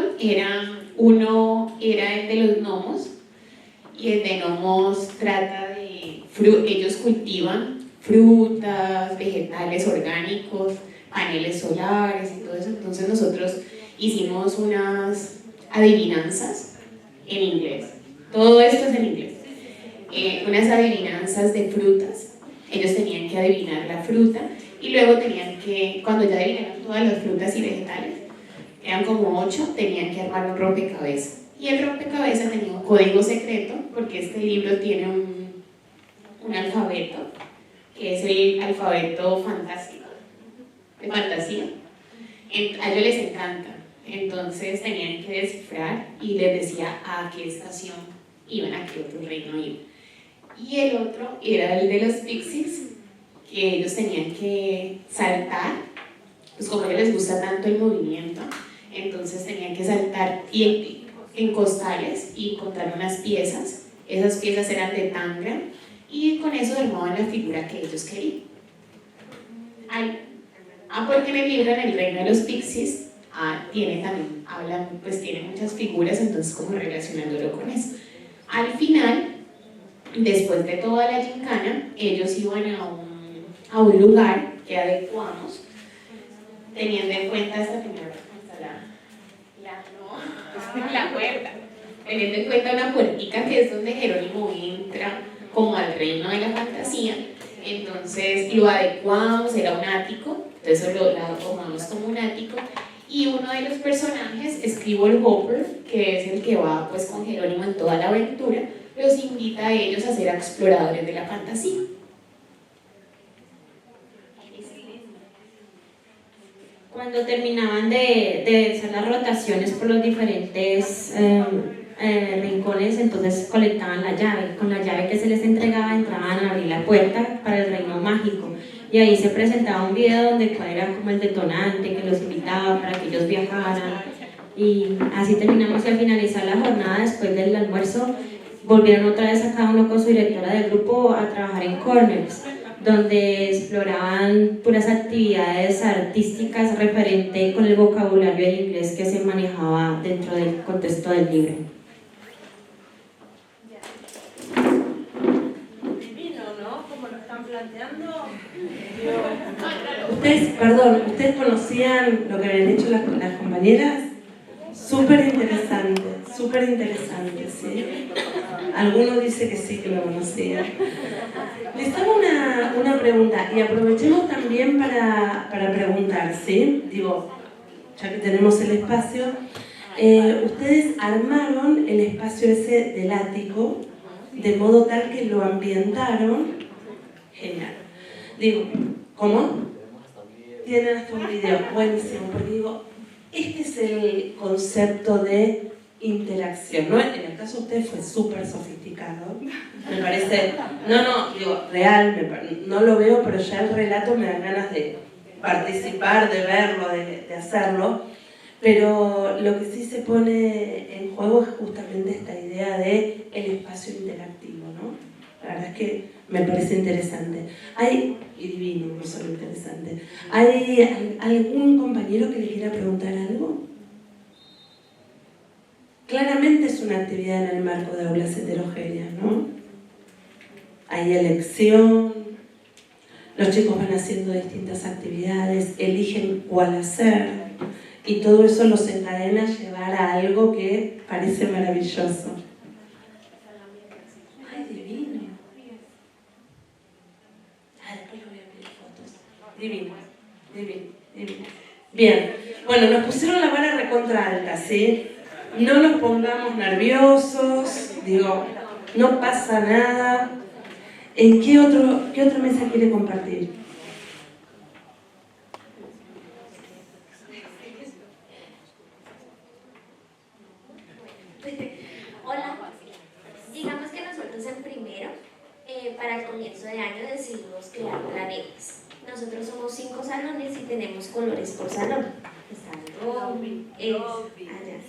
uno era el de los gnomos, y el de gnomos trata de, ellos cultivan frutas, vegetales orgánicos, paneles solares y todo eso. Entonces nosotros hicimos unas adivinanzas en inglés. Todo esto es en inglés. Unas adivinanzas de frutas. Ellos tenían que adivinar la fruta y luego tenían que, cuando ya adivinaron todas las frutas y vegetales, eran como 8, tenían que armar un rompecabezas. Y el rompecabezas tenía un código secreto, porque este libro tiene un alfabeto, que es el alfabeto fantástico, de fantasía. A ellos les encanta. Entonces tenían que descifrar y les decía a qué estación iban, a qué otro reino iban. Y el otro era el de los pixies, que ellos tenían que saltar, pues como a ellos les gusta tanto el movimiento, entonces tenían que saltar en costales y encontrar unas piezas. Esas piezas eran de tangram y con eso armaban la figura que ellos querían. Porque en el libro, en el reino de los pixies, tiene muchas figuras, entonces como relacionándolo con eso. Al final, después de toda la gincana, ellos iban a un lugar que adecuamos, teniendo en cuenta la puerta, teniendo en cuenta una puertica que es donde Jerónimo entra como al reino de la fantasía. Entonces lo adecuamos, era un ático, entonces lo tomamos como un ático, y uno de los personajes, Scribble Hopper, que es el que va pues con Jerónimo en toda la aventura, los invita a ellos a ser exploradores de la fantasía. Cuando terminaban de hacer las rotaciones por los diferentes rincones, entonces colectaban la llave. Con la llave que se les entregaba entraban a abrir la puerta para el reino mágico, y ahí se presentaba un video donde cuál era como el detonante que los invitaba para que ellos viajaran, y así terminamos. Y al finalizar la jornada, después del almuerzo, volvieron otra vez a cada uno con su directora del grupo a trabajar en corners, donde exploraban puras actividades artísticas referente con el vocabulario en inglés que se manejaba dentro del contexto del libro. Divino, ¿no? Como lo están planteando. ¿Ustedes conocían lo que habían hecho las compañeras? Súper interesante, ¿sí? Alguno dice que sí, que lo conocía. Les hago una pregunta, y aprovechemos también para preguntar, ¿sí? Digo, ya que tenemos el espacio, ustedes armaron el espacio ese del ático de modo tal que lo ambientaron. Genial. Digo, ¿cómo? Tienen hasta un video, buenísimo, porque digo, este es el concepto de interacción, ¿no? En el caso de ustedes fue súper sofisticado, me parece, real, no lo veo, pero ya el relato me da ganas de participar, de verlo, de hacerlo, pero lo que sí se pone en juego es justamente esta idea de el espacio interactivo, ¿no? La verdad es que me parece interesante. Y divino, no solo interesante. ¿Hay algún compañero que le quiera preguntar algo? Claramente es una actividad en el marco de aulas heterogéneas, ¿no? Hay elección, los chicos van haciendo distintas actividades, eligen cuál hacer, y todo eso los encadena a llevar a algo que parece maravilloso. ¡Ay, divino! Después lo voy a pedir fotos. Divino. Bien, bueno, nos pusieron la vara recontra alta, ¿sí? No nos pongamos nerviosos, digo, no pasa nada. ¿En qué otra mesa quiere compartir? Hola, digamos que nosotros en primero, para el comienzo de año decidimos crear planetas. Nosotros somos 5 salones y tenemos colores por salón. Está el rojo, allá.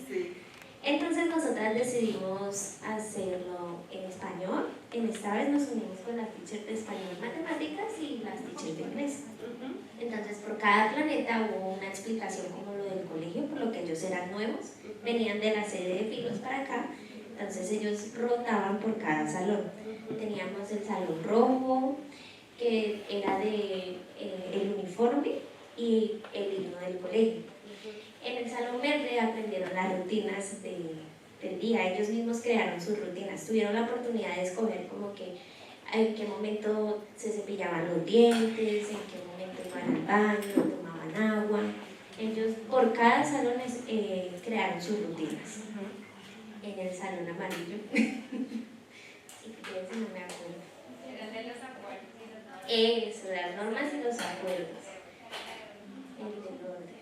Entonces nosotras decidimos hacerlo en español. En esta vez nos unimos con la teacher de español y matemáticas y las teachers de inglés. Entonces por cada planeta hubo una explicación como lo del colegio, por lo que ellos eran nuevos, venían de la sede de Filos para acá, entonces ellos rotaban por cada salón. Teníamos el salón rojo, que era de el uniforme y el himno del colegio. En el salón verde aprendieron las rutinas del día, ellos mismos crearon sus rutinas, tuvieron la oportunidad de escoger como que en qué momento se cepillaban los dientes, en qué momento iban al baño, tomaban agua. Ellos por cada salón crearon sus rutinas. En el salón amarillo, si quieres no me acuerdo. Eran de los acuerdos. Eso, las normas y los acuerdos. El del orden.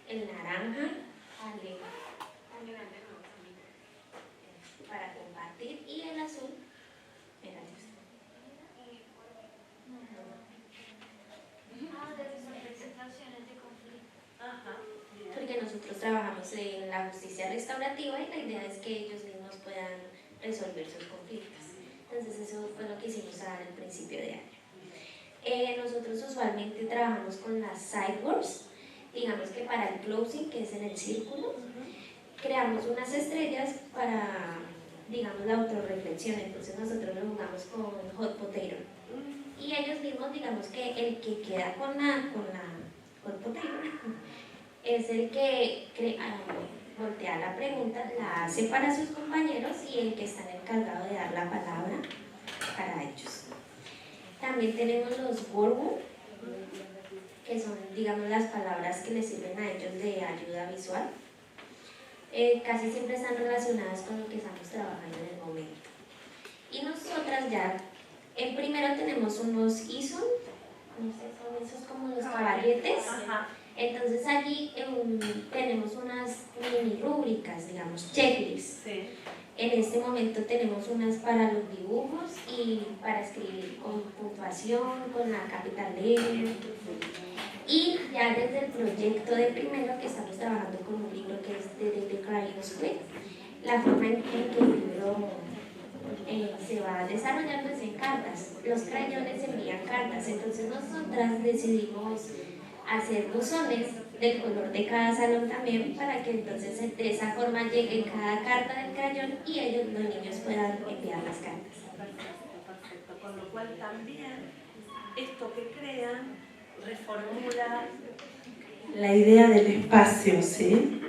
El naranja, para compartir, y el azul era esto. De representaciones de conflicto. Porque nosotros trabajamos en la justicia restaurativa y la idea es que ellos mismos puedan resolver sus conflictos. Entonces eso fue lo que hicimos al principio de año. Nosotros usualmente trabajamos con las sideboards. Digamos que para el closing, que es en el círculo, creamos unas estrellas para, digamos, la autorreflexión. Entonces nosotros lo jugamos con hot potato. Y ellos mismos, digamos que el que queda con la hot potato es el que voltea la pregunta, la hace para sus compañeros y el que está encargado de dar la palabra para ellos. También tenemos los word, que son, digamos, las palabras que les sirven a ellos de ayuda visual. Casi siempre están relacionadas con lo que estamos trabajando en el momento. Y nosotras ya, en primero tenemos unos ISO, no sé, son esos como los caballetes. Entonces allí tenemos unas mini rúbricas, digamos, checklists. Sí. En este momento tenemos unas para los dibujos y para escribir con puntuación, con la capital letra. Y ya desde el proyecto de primero, que estamos trabajando con un libro que es de The Crayon Squid, la forma en que el libro se va desarrollando es en cartas. Los crayones envían cartas, entonces nosotras decidimos hacer buzones del color de cada salón también, para que entonces de esa forma llegue cada carta del crayón y ellos, los niños, puedan enviar las cartas. Perfecto. Con lo cual también esto que crean reformula la idea del espacio, ¿sí?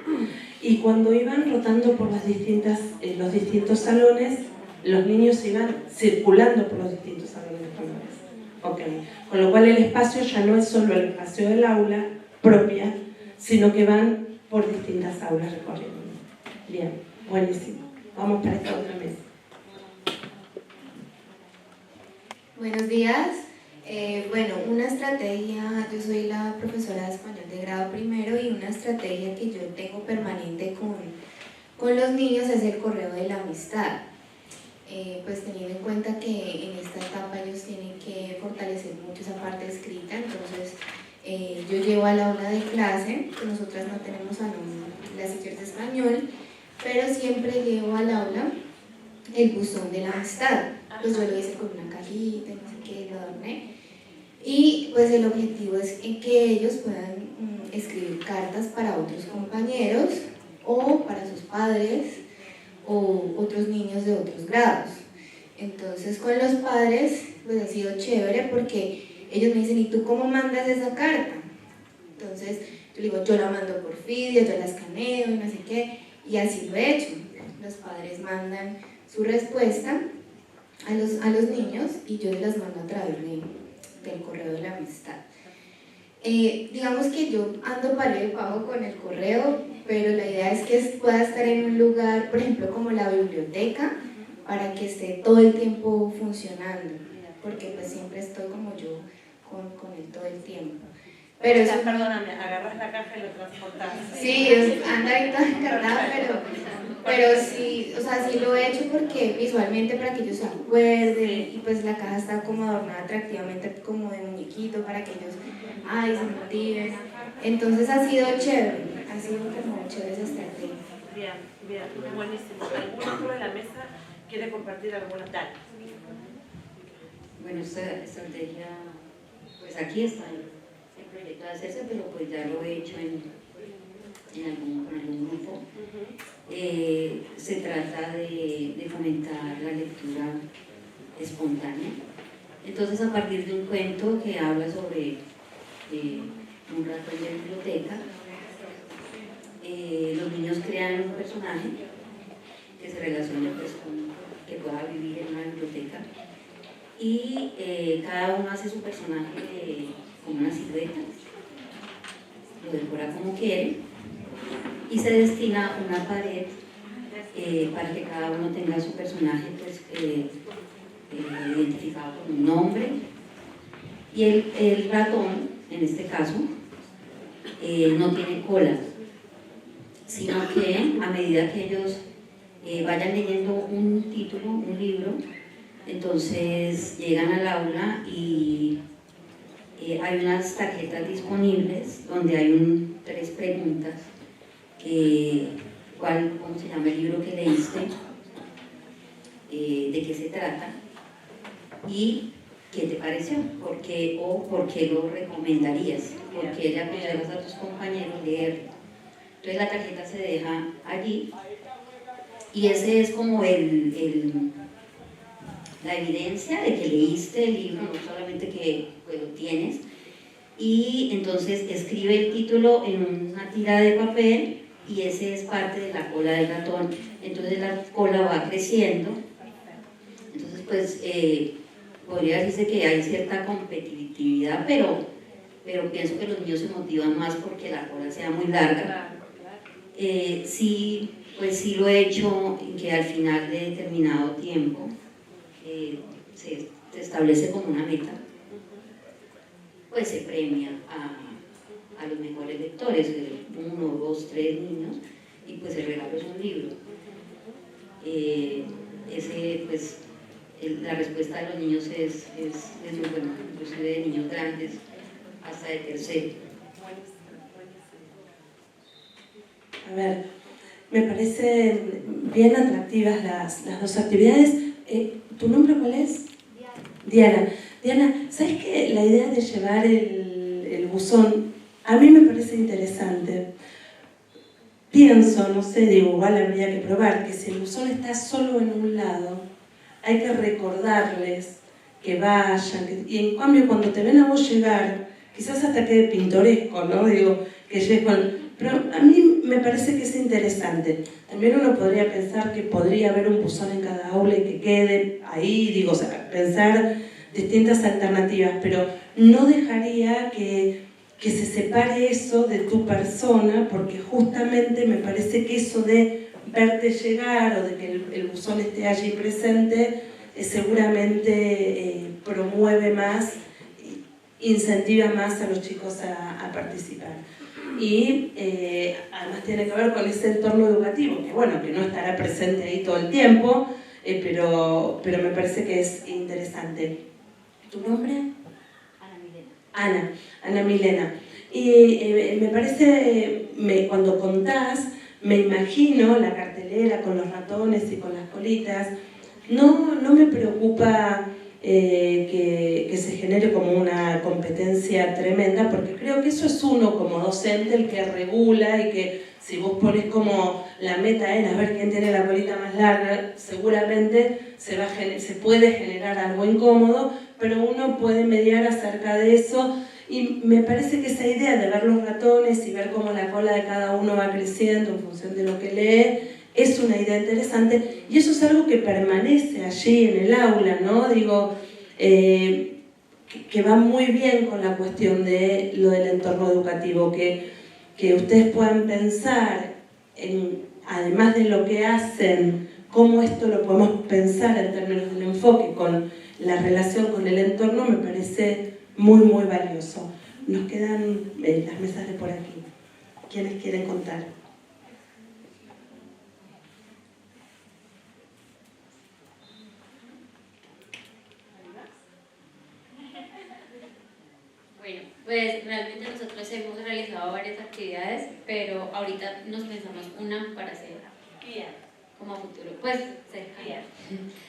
Y cuando iban rotando por los distintos salones, los niños iban circulando por los distintos salones de colores. Okay. Con lo cual el espacio ya no es solo el espacio del aula propia, sino que van por distintas aulas recorriendo. Bien, buenísimo. Vamos para esta otra mesa. Buenos días. Bueno, una estrategia, yo soy la profesora de español de grado primero, y una estrategia que yo tengo permanente con los niños es el correo de la amistad. Pues teniendo en cuenta que en esta etapa ellos tienen que fortalecer mucho esa parte escrita, entonces yo llevo al aula de clase, que nosotras no tenemos las teachers de español, pero siempre llevo al aula el buzón de la amistad. Pues yo lo hice con una cajita, no sé qué, lo adorné. Y pues el objetivo es que ellos puedan escribir cartas para otros compañeros o para sus padres o otros niños de otros grados. Entonces con los padres pues ha sido chévere, porque ellos me dicen: ¿y tú cómo mandas esa carta? Entonces yo digo: yo la mando por video, yo la escaneo y no sé qué, y así lo he hecho. Los padres mandan su respuesta a los niños y yo las mando a través del correo de la amistad. Digamos que yo ando parejo pago con el correo, pero la idea es que pueda estar en un lugar, por ejemplo, como la biblioteca, para que esté todo el tiempo funcionando, porque pues siempre estoy como yo con él todo el tiempo. Pero o sea, eso, perdóname, agarras la caja y lo transportas. sí, anda ahí toda encarnada, pero sí, o sea, sí lo he hecho porque visualmente para que ellos se acuerden, y pues la caja está como adornada atractivamente como de muñequito para que ellos, ay, se motiven. Entonces ha sido chévere, ha sido como chévere esa estrategia. Bien, bien, buenísimo. ¿Algún otro de la mesa quiere compartir alguna tal? Bueno, esta estrategia, pues aquí está el proyecto de hacerse, pero pues ya lo he hecho con algún grupo. Se trata de fomentar la lectura espontánea. Entonces, a partir de un cuento que habla sobre un ratón de biblioteca, los niños crean un personaje que se relacione pues, que pueda vivir en una biblioteca, y cada uno hace su personaje con una silueta, lo decora como quiere, y se destina una pared para que cada uno tenga su personaje pues, identificado con un nombre, y el ratón, en este caso, no tiene cola, sino que a medida que ellos vayan leyendo un título, un libro, entonces llegan al aula y hay unas tarjetas disponibles donde hay 3 preguntas. ¿Cómo se llama el libro que leíste? ¿De qué se trata? ¿Y qué te pareció? ¿Por qué lo recomendarías? ¿Por qué le aconsejas a tus compañeros leerlo? Entonces la tarjeta se deja allí, y ese es como la evidencia de que leíste el libro, no solamente que pues, lo tienes, y entonces escribe el título en una tira de papel, y ese es parte de la cola del ratón. Entonces la cola va creciendo. Entonces pues podría decirse que hay cierta competitividad, pero pienso que los niños se motivan más porque la cola sea muy larga. Sí, pues sí lo he hecho, que al final de determinado tiempo se establece como una meta, pues se premia a los mejores lectores, 1, 2, 3 niños, y pues el regalo es un libro. Pues la respuesta de los niños es muy buena, inclusive de niños grandes hasta de tercero. A ver, me parecen bien atractivas las dos actividades. ¿Tu nombre cuál es? Diana. Diana, ¿sabes qué? La idea de llevar el buzón a mí me parece interesante. Pienso, no sé, digo, igual habría que probar, que si el buzón está solo en un lado, hay que recordarles que vayan, y en cambio cuando te ven a vos llegar, quizás hasta quede pintoresco, ¿no? Digo, que llegues con... Pero a mí me parece que es interesante. También uno podría pensar que podría haber un buzón en cada aula y que quede ahí, digo, o sea, pensar distintas alternativas, pero no dejaría que se separe eso de tu persona, porque justamente me parece que eso de verte llegar o de que el buzón esté allí presente seguramente promueve más, incentiva más a los chicos a participar. Y además tiene que ver con ese entorno educativo, que bueno, que no estará presente ahí todo el tiempo, pero me parece que es interesante. ¿Tu nombre? Ana Milena. Y me parece, cuando contás, me imagino la cartelera con los ratones y con las colitas. No me preocupa que se genere como una competencia tremenda, porque creo que eso es uno como docente el que regula, y que si vos pones como la meta en a ver quién tiene la colita más larga, seguramente se puede generar algo incómodo, pero uno puede mediar acerca de eso. Y me parece que esa idea de ver los ratones y ver cómo la cola de cada uno va creciendo en función de lo que lee, es una idea interesante, y eso es algo que permanece allí en el aula, ¿no? Digo, que va muy bien con la cuestión de lo del entorno educativo, que ustedes puedan pensar, además de lo que hacen, cómo esto lo podemos pensar en términos del enfoque con la relación con el entorno, me parece muy, muy valioso. Nos quedan las mesas de por aquí. ¿Quiénes quieren contar? Bueno, pues realmente nosotros hemos realizado varias actividades, pero ahorita nos pensamos una para hacer como futuro, pues cercano.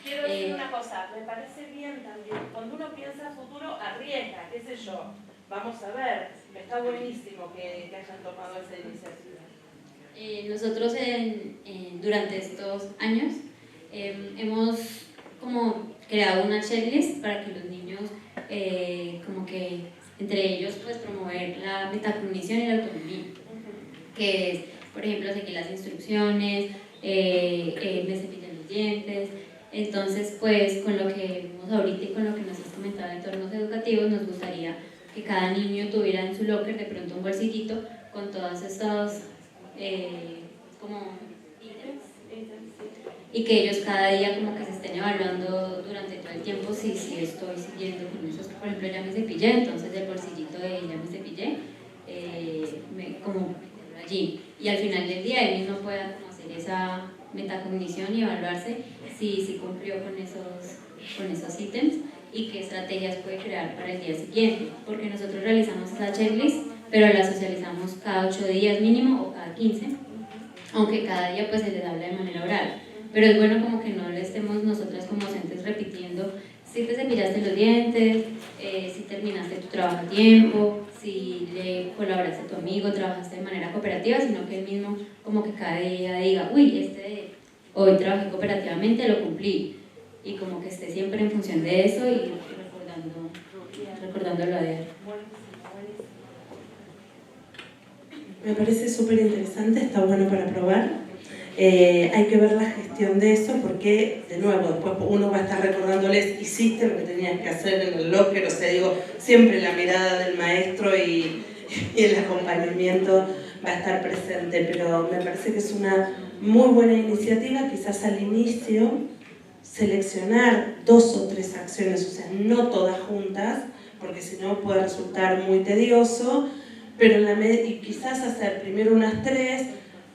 Quiero decir una cosa, me parece bien también, cuando uno piensa futuro arriesga, qué sé yo, vamos a ver, está buenísimo que hayan tomado esa iniciativa. Nosotros durante estos años hemos como creado una checklist para que los niños como que entre ellos pues promover la metacognición y la autonomía, que es por ejemplo seguir las instrucciones, me cepillan los dientes. Entonces pues con lo que vemos ahorita y con lo que nos has comentado en entornos educativos, nos gustaría que cada niño tuviera en su locker de pronto un bolsillito con todas estas como ítems, y que ellos cada día como que se estén evaluando durante todo el tiempo si estoy siguiendo con esos, por ejemplo ya me cepillé, entonces el bolsillito de ya me cepillé, como allí, y al final del día él mismo pueda como hacer esa metacognición y evaluarse si cumplió con esos ítems y qué estrategias puede crear para el día siguiente, porque nosotros realizamos esa checklist, pero la socializamos cada 8 días mínimo o cada 15, aunque cada día pues se les habla de manera oral, pero es bueno como que no le estemos nosotras como docentes repitiendo si te cepillaste los dientes, si terminaste tu trabajo a tiempo, si le colaboraste a tu amigo, trabajaste de manera cooperativa, sino que él mismo como que cada día diga, uy, hoy trabajé cooperativamente, lo cumplí, y como que esté siempre en función de eso y recordándolo a diario. Me parece súper interesante, está bueno para probar. Hay que ver la gestión de eso porque, de nuevo, después uno va a estar recordándoles, hiciste lo que tenías que hacer en el locker, o sea, digo, siempre la mirada del maestro y el acompañamiento va a estar presente, pero me parece que es una muy buena iniciativa, quizás al inicio seleccionar 2 o 3 acciones, o sea, no todas juntas, porque si no puede resultar muy tedioso, pero y quizás hacer primero unas 3,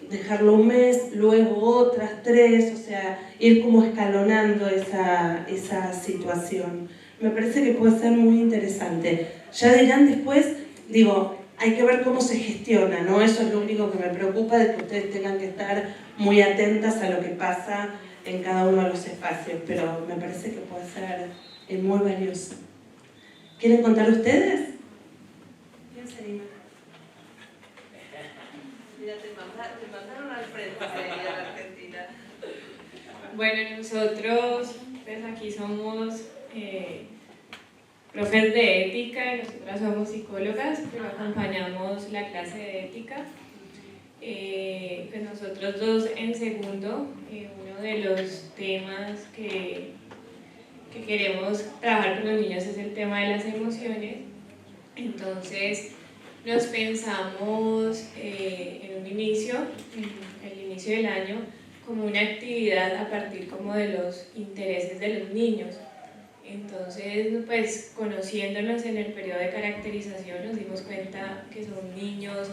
dejarlo un mes, luego otras 3, o sea, ir como escalonando esa situación. Me parece que puede ser muy interesante. Ya dirán después, digo, hay que ver cómo se gestiona, ¿no? Eso es lo único que me preocupa, de que ustedes tengan que estar muy atentas a lo que pasa en cada uno de los espacios, pero me parece que puede ser muy valioso. ¿Quieren contar ustedes? ¿Quién se anima? Mira, te mandaron al frente de la Argentina. Bueno, nosotros pues aquí somos profes de ética, nosotras somos psicólogas, pero acompañamos la clase de ética. Pues nosotros dos en segundo, uno de los temas que queremos trabajar con los niños es el tema de las emociones. Entonces nos pensamos en un inicio, en el inicio del año, como una actividad a partir como de los intereses de los niños. Entonces, pues conociéndonos en el periodo de caracterización nos dimos cuenta que son niños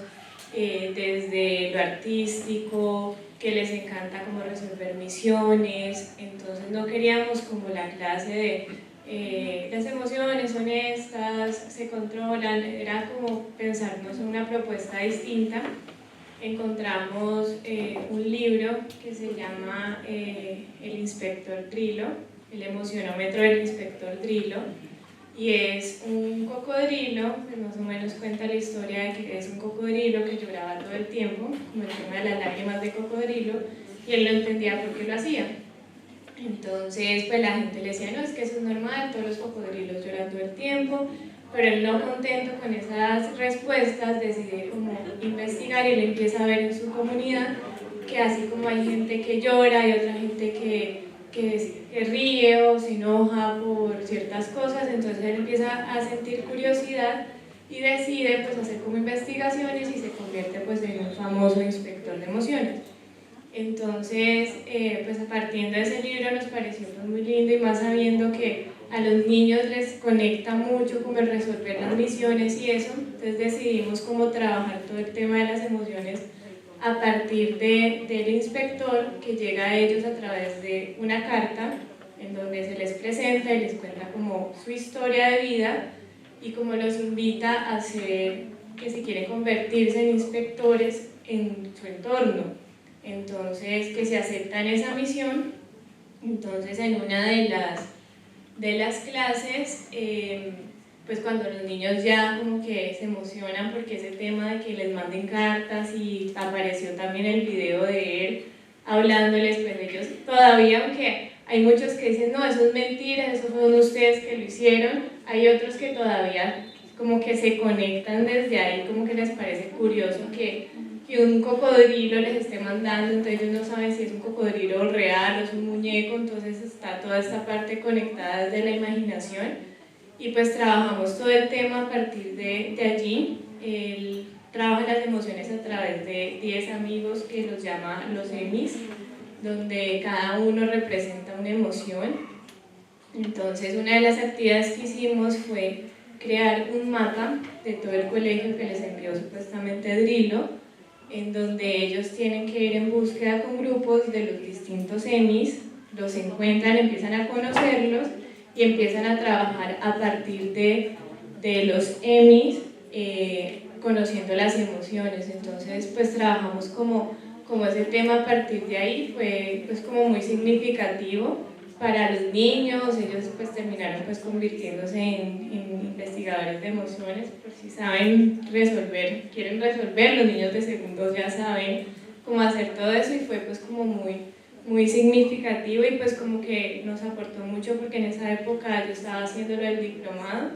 desde lo artístico, que les encanta como resolver misiones. Entonces no queríamos como la clase de las emociones son estas, se controlan, era como pensarnos en una propuesta distinta. Encontramos un libro que se llama El Inspector Drilo, el emocionómetro del Inspector Drilo, y es un cocodrilo, pues más o menos cuenta la historia de que es un cocodrilo que lloraba todo el tiempo, como el tema de las lágrimas de cocodrilo, y él no entendía por qué lo hacía. Entonces pues la gente le decía, no, es que eso es normal, todos los cocodrilos lloran todo el tiempo, pero él no contento con esas respuestas decide como investigar, y él empieza a ver en su comunidad que así como hay gente que llora y otra gente que ríe o se enoja por ciertas cosas, entonces él empieza a sentir curiosidad y decide pues hacer como investigaciones y se convierte pues en un famoso inspector de emociones. Entonces pues partiendo de ese libro nos pareció pues muy lindo, y más sabiendo que a los niños les conecta mucho como el resolver las misiones y eso, entonces decidimos como trabajar todo el tema de las emociones a partir del inspector que llega a ellos a través de una carta en donde se les presenta y les cuenta como su historia de vida y como los invita a hacer que si quieren convertirse en inspectores en su entorno, entonces que se aceptan esa misión. Entonces en una de las clases, pues cuando los niños ya como que se emocionan porque ese tema de que les manden cartas y apareció también el video de él hablándoles, pues ellos todavía, aunque hay muchos que dicen no, eso es mentira, eso fueron ustedes que lo hicieron, hay otros que todavía como que se conectan desde ahí, como que les parece curioso que un cocodrilo les esté mandando, entonces ellos no saben si es un cocodrilo real o es un muñeco, entonces está toda esta parte conectada desde la imaginación y pues trabajamos todo el tema a partir de allí. Él trabaja las emociones a través de 10 amigos que los llama los EMIs, donde cada uno representa una emoción. Entonces una de las actividades que hicimos fue crear un mapa de todo el colegio que les envió supuestamente Drilo, en donde ellos tienen que ir en búsqueda con grupos de los distintos EMIs, los encuentran, empiezan a conocerlos y empiezan a trabajar a partir de los EMIs, conociendo las emociones. Entonces pues trabajamos como ese tema a partir de ahí, fue pues como muy significativo para los niños. Ellos pues terminaron pues convirtiéndose en investigadores de emociones, por si saben resolver, quieren resolver, los niños de segundo ya saben cómo hacer todo eso y fue pues como muy significativo y pues como que nos aportó mucho porque en esa época yo estaba haciéndolo del diplomado,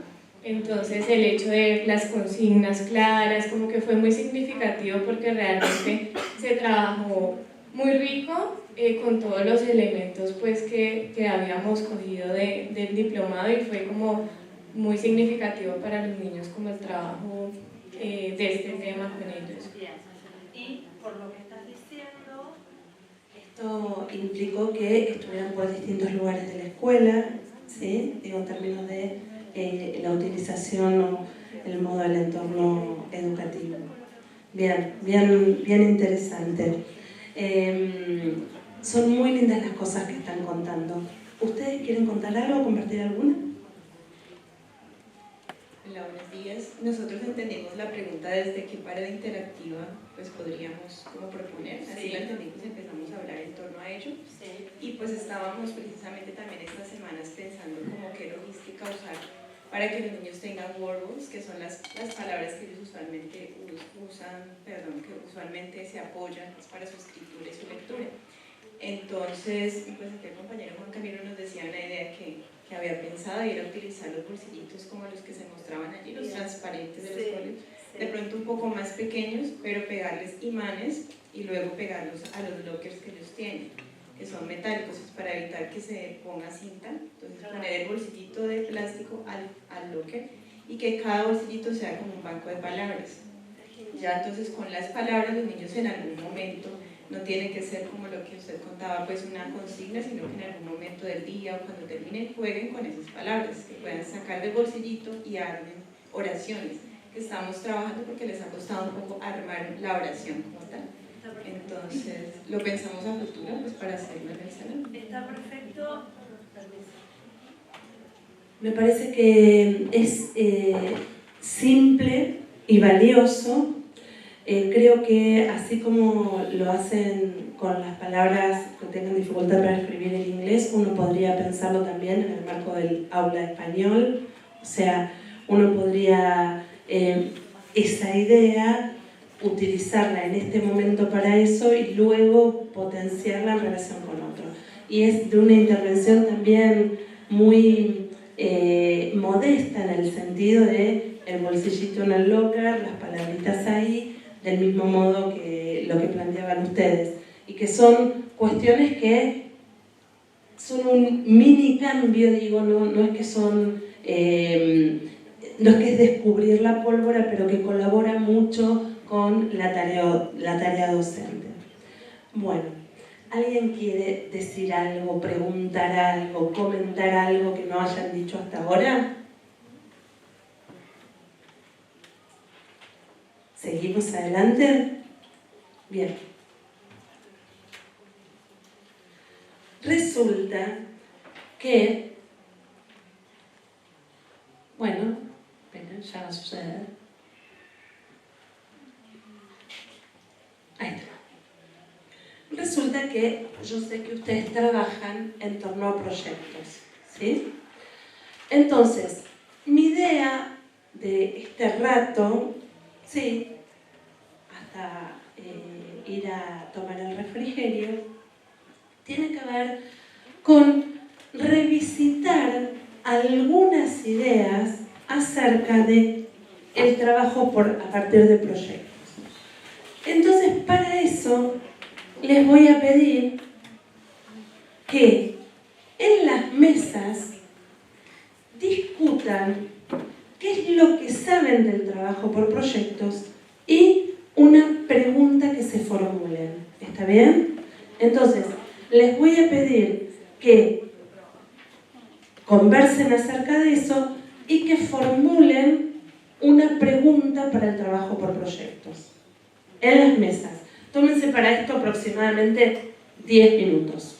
entonces el hecho de las consignas claras como que fue muy significativo porque realmente se trabajó muy rico con todos los elementos pues que habíamos cogido del diplomado y fue como muy significativo para los niños como el trabajo de este tema con ellos. Y por lo que estás diciendo, esto implicó que estuvieran por distintos lugares de la escuela, ¿sí? Digo, en términos de la utilización o el modo del entorno educativo. Bien interesante. Son muy lindas las cosas que están contando. ¿Ustedes quieren contar algo o compartir alguna? Hola, buenos días. Nosotros entendimos la pregunta desde qué pared interactiva pues podríamos como proponer, así la entendimos, empezamos a hablar en torno a ello y pues estábamos precisamente también estas semanas pensando como qué logística usar para que los niños tengan wordballs, que son las palabras que ellos usualmente usan, que usualmente se apoyan para su escritura y su lectura. Entonces, pues el compañero Juan Camilo nos decía una idea que había pensado y era utilizar los bolsillitos como los que se mostraban allí, los transparentes de los folios, de pronto un poco más pequeños, pero pegarles imanes y luego pegarlos a los lockers que ellos tienen, que son metálicos, para evitar que se ponga cinta. Entonces poner el bolsillito de plástico al locker y que cada bolsillito sea como un banco de palabras. Ya entonces con las palabras los niños en algún momento, no tiene que ser como lo que usted contaba, pues una consigna, sino que en algún momento del día o cuando terminen jueguen con esas palabras, que puedan sacar del bolsillito y armen oraciones, que estamos trabajando porque les ha costado un poco armar la oración como tal. Entonces lo pensamos a futuro pues para hacerlo en el salón. Está perfecto. Me parece que es simple y valioso. Creo que así como lo hacen con las palabras que tengan dificultad para escribir en inglés, uno podría pensarlo también en el marco del aula español. O sea, uno podría esa idea utilizarla en este momento para eso y luego potenciarla en relación con otro. Y es de una intervención también muy modesta en el sentido de el bolsillito en el locker, las palabritas ahí, del mismo modo que lo que planteaban ustedes, y que son cuestiones que son un mini cambio, digo, no es que son, no es que es descubrir la pólvora, pero que colabora mucho con la tarea docente. Bueno, ¿Alguien quiere decir algo, preguntar algo, comentar algo que no hayan dicho hasta ahora? ¿Seguimos adelante? Bien. Resulta que, bueno, ya va a suceder. Ahí está. Resulta que yo sé que ustedes trabajan en torno a proyectos, ¿sí? Entonces, mi idea de este rato, sí, hasta ir a tomar el refrigerio, tiene que ver con revisitar algunas ideas acerca de el trabajo a partir de proyectos. Entonces, para eso, les voy a pedir que en las mesas discutan qué es lo que saben del trabajo por proyectos y una pregunta que se formulen. ¿Está bien? Entonces, les voy a pedir que conversen acerca de eso y que formulen una pregunta para el trabajo por proyectos en las mesas. Tómense para esto aproximadamente 10 minutos.